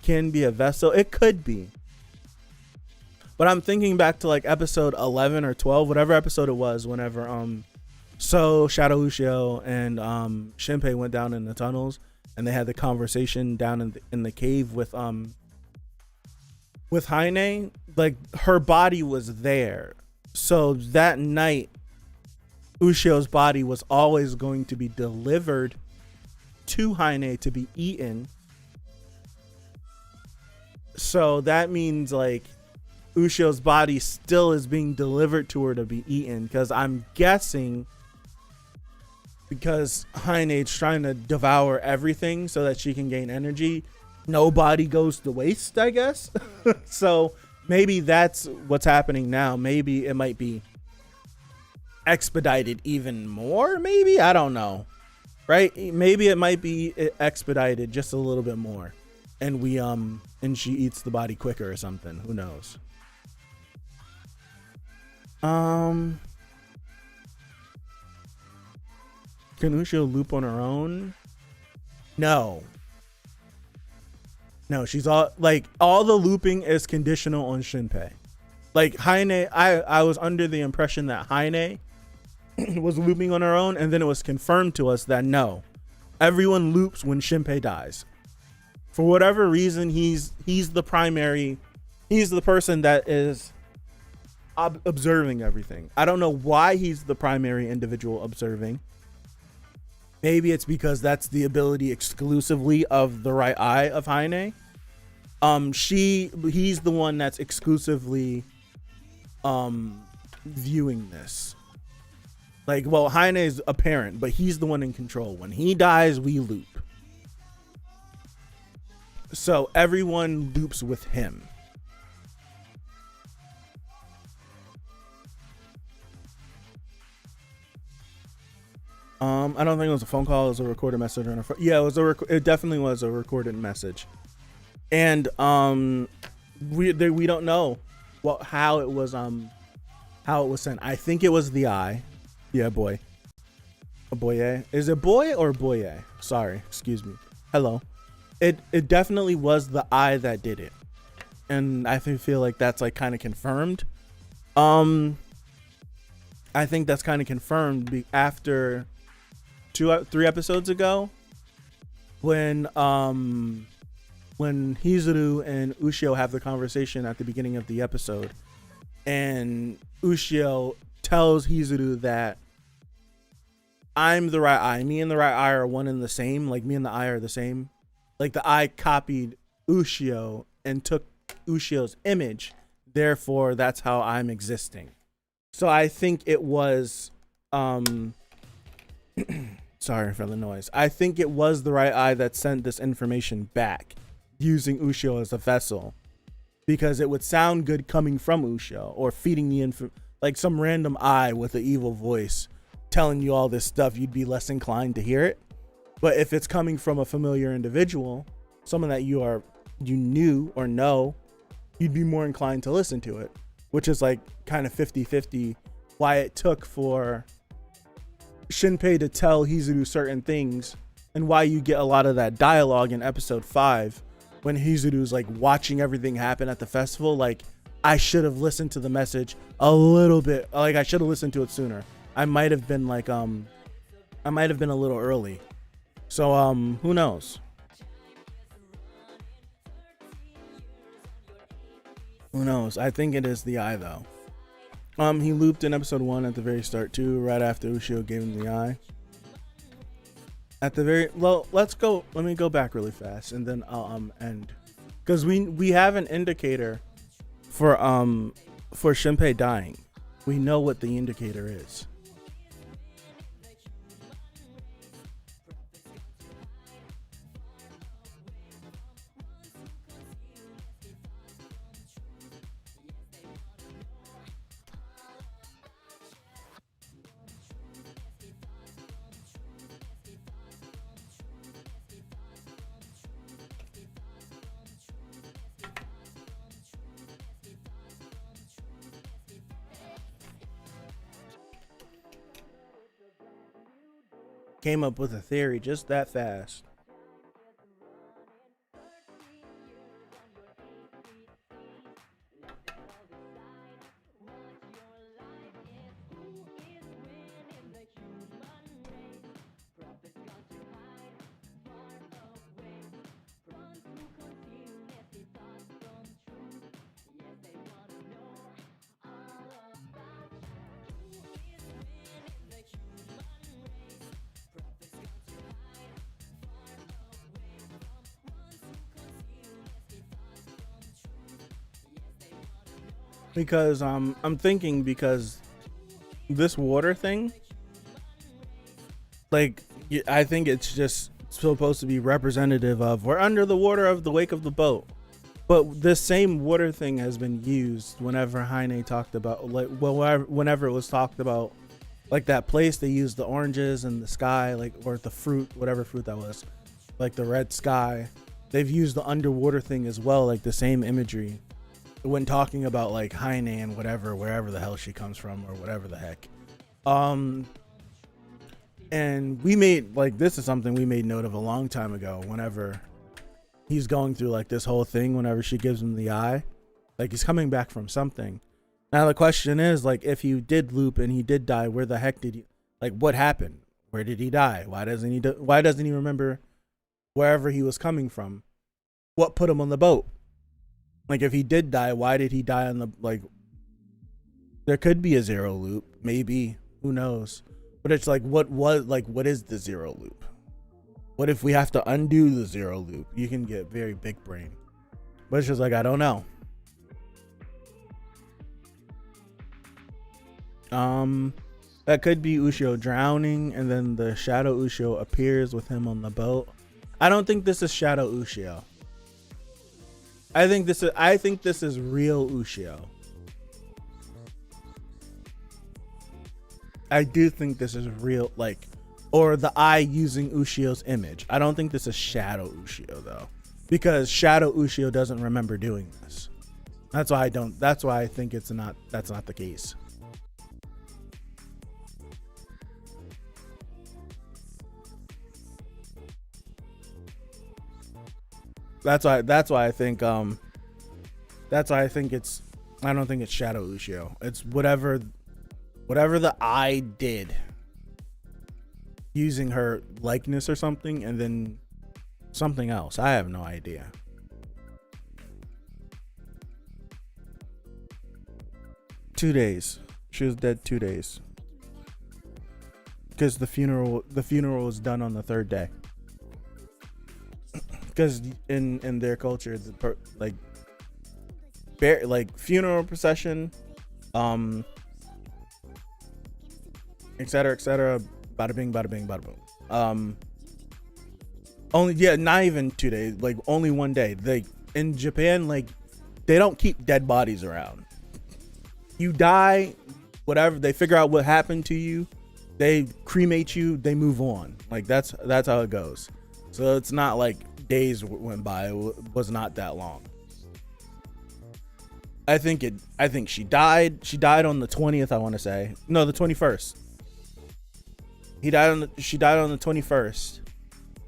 Can be a vessel. It could be. But I'm thinking back to like episode 11 or 12, whatever episode it was, whenever so Shadow Ushio and Shinpei went down in the tunnels and they had the conversation down in the cave with Heine. Like her body was there. So that night Ushio's body was always going to be delivered to Heine to be eaten. So that means like Ushio's body still is being delivered to her to be eaten, because I'm guessing because Heine's trying to devour everything so that she can gain energy, no body goes to waste, I guess. So maybe that's what's happening now. Maybe it might be expedited even more, maybe, I don't know, right? Maybe it might be expedited just a little bit more and and she eats the body quicker or something, who knows. Can Ushio loop on her own? No, she's all the looping is conditional on Shinpei. Like Heine, I was under the impression that Heine was looping on her own, and then it was confirmed to us that no, everyone loops when Shinpei dies. For whatever reason, he's the person that is observing everything. I don't know why he's the primary individual observing. Maybe it's because that's the ability exclusively of the right eye of Heine. He's the one that's exclusively viewing this. Like, well, Heine is a parent, but he's the one in control. When he dies, we loop. So everyone loops with him. I don't think it was a phone call. It was a recorded message on a yeah, it definitely was a recorded message. And we don't know how it was sent. I think it was the eye. Yeah, boy. A boye. Is it boy or boye? Sorry, excuse me. Hello. It definitely was the eye that did it. And I feel like that's like kind of confirmed. I think that's kind of confirmed after 3 episodes ago when Hizuru and Ushio have the conversation at the beginning of the episode, and Ushio tells Hizuru that I'm the right eye. Me and the right eye are one and the same. Like, me and the eye are the same. Like, the eye copied Ushio and took Ushio's image. Therefore, that's how I'm existing. So I think it was sorry for the noise. I think it was the right eye that sent this information back using Ushio as a vessel, because it would sound good coming from Ushio, or feeding the like some random eye with an evil voice telling you all this stuff. You'd be less inclined to hear it. But if it's coming from a familiar individual, someone that you knew or know, you'd be more inclined to listen to it, which is like kind of 50-50 why it took for Shinpei to tell Hizuru certain things and why you get a lot of that dialogue in episode 5 when Hizuru's like watching everything happen at the festival. Like, I should have listened to the message a little bit. Like, I should have listened to it sooner. I might have been like, I might have been a little early. So, who knows? Who knows? I think it is the eye, though. He looped in episode 1 at the very start, too, right after Ushio gave him the eye. At the very... Well, let me go back really fast, and then I'll end. Because we have an indicator for Shinpei dying. We know what the indicator is. Came up with a theory just that fast. Because I'm thinking, because this water thing, like, I think it's just supposed to be representative of we're under the water of the wake of the boat. But this same water thing has been used whenever Heine talked about, like, well, whenever it was talked about, like that place they used the oranges and the sky, like, or the fruit, whatever fruit that was, like the red sky. They've used the underwater thing as well, like the same imagery, when talking about like Heine and whatever, wherever the hell she comes from or whatever the heck. And we made, like, this is something we made note of a long time ago, whenever he's going through like this whole thing, whenever she gives him the eye, like he's coming back from something. Now the question is, like, if he did loop and he did die, where the heck did he, like, what happened? Where did he die? Why doesn't he remember wherever he was coming from? What put him on the boat? Like, if he did die, why did he die on the, like, there could be a zero loop, maybe, who knows? But it's like, what is the zero loop? What if we have to undo the zero loop? You can get very big brain. But it's just like, I don't know. That could be Ushio drowning, and then the shadow Ushio appears with him on the boat. I don't think this is shadow Ushio. I think this is real Ushio. I do think this is real, like, or the eye using Ushio's image. I don't think this is shadow Ushio though, because shadow Ushio doesn't remember doing this. That's why I think that's not the case. That's why I think it's, I don't think it's shadow Ushio. It's whatever the eye did using her likeness or something, and then something else. I have no idea. Two days. She was dead 2 days. Because the funeral was done on the third day. Because in their culture, like funeral procession, etc., bada bing, bada bing, bada boom. Not even 2 days, like only 1 day. Like in Japan, like they don't keep dead bodies around. You die, whatever, they figure out what happened to you, they cremate you, they move on. Like that's how it goes. So it's not like days went by. It was not that long. I think she died on the 20th, I want to say. No, the 21st. She died on the 21st.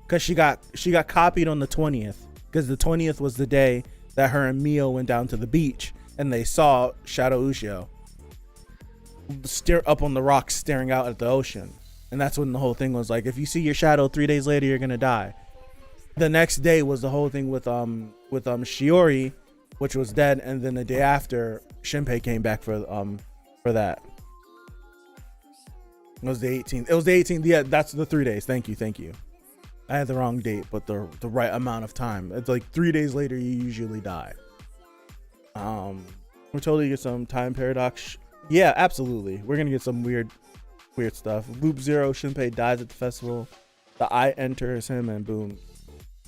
because she got copied on the 20th, because the 20th was the day that her and Mio went down to the beach and they saw Shadow Ushio stare up on the rocks staring out at the ocean. And that's when the whole thing was like, if you see your shadow 3 days later, you're gonna die. The next day was the whole thing with Shiori, which was dead, and then the day after, Shinpei came back for that. It was the 18th. It was the 18th. Yeah, that's the 3 days. Thank you. I had the wrong date, but the right amount of time. It's like 3 days later, you usually die. We're totally get some time paradox. Yeah, absolutely. We're gonna get some weird stuff. Loop Zero, Shinpei dies at the festival. The eye enters him, and boom.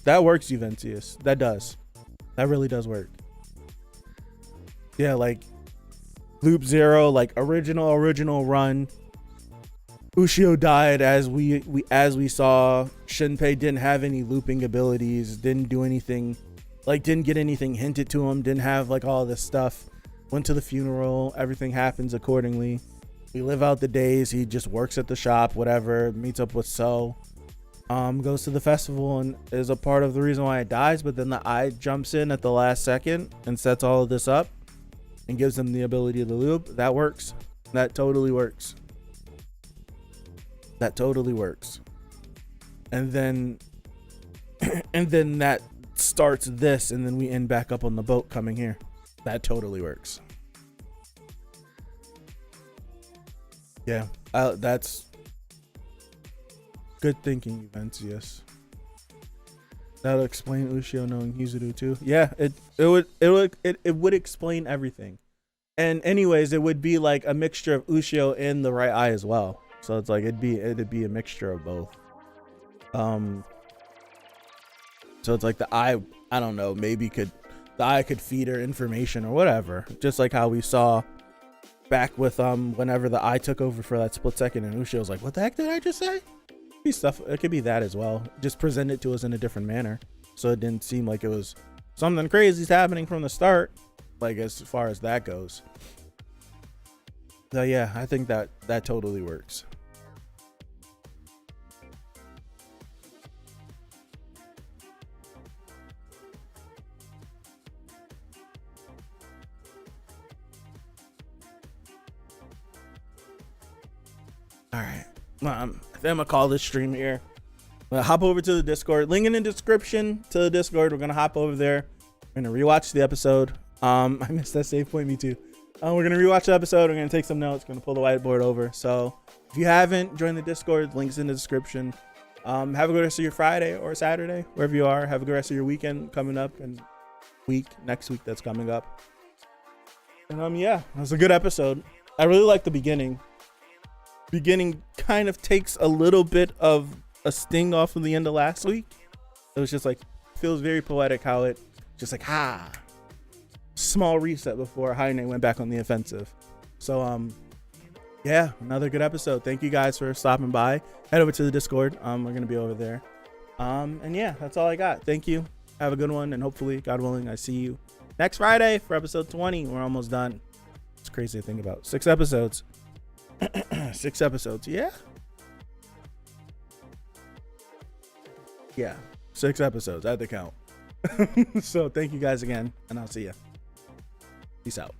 That works, Juventius. That does. That really does work. Yeah, like Loop Zero, like original run. Ushio died as we saw. Shinpei didn't have any looping abilities, didn't do anything, like didn't get anything hinted to him, didn't have like all this stuff. Went to the funeral, everything happens accordingly. We live out the days. He just works at the shop, whatever, meets up with So. Goes to the festival and is a part of the reason why it dies, but then the eye jumps in at the last second and sets all of this up and gives him the ability to loop. That works. That totally works. And then that starts this, and then we end back up on the boat coming here. That totally works. Yeah, that's good thinking, Juventius. That'll explain Ushio knowing Hizuru too. Yeah, it would explain everything. And anyways, it would be like a mixture of Ushio and the right eye as well. So it's like it'd be a mixture of both. So it's like the eye, I don't know, maybe the eye could feed her information or whatever. Just like how we saw back with whenever the eye took over for that split second and Ushio was like, what the heck did I just say? It could be that as well. Just present it to us in a different manner, so it didn't seem like it was something crazy's happening from the start, like as far as that goes. So yeah, I think that totally works. All right, I think I'm gonna call this stream here. I'm gonna hop over to the Discord. Link in the description to the Discord. We're gonna hop over there. We're gonna rewatch the episode. I missed that save point. Me too. We're gonna rewatch the episode. We're gonna take some notes. Gonna pull the whiteboard over. So if you haven't joined the Discord, links in the description. Have a good rest of your Friday or Saturday, wherever you are. Have a good rest of your weekend coming up, and next week that's coming up. And yeah, it was a good episode. I really like the beginning. Beginning kind of takes a little bit of a sting off of the end of last week. It was just like, feels very poetic how it just like, small reset before Heine went back on the offensive. So yeah, another good episode. Thank you guys for stopping by. Head over to the Discord. We're gonna be over there. And yeah, that's all I got. Thank you. Have a good one, and hopefully, God willing, I see you next Friday for episode 20. We're almost done. It's crazy to think about. 6 episodes. 6 episodes. Yeah, 6 episodes. I had to count. So thank you guys again, and I'll see ya. Peace out.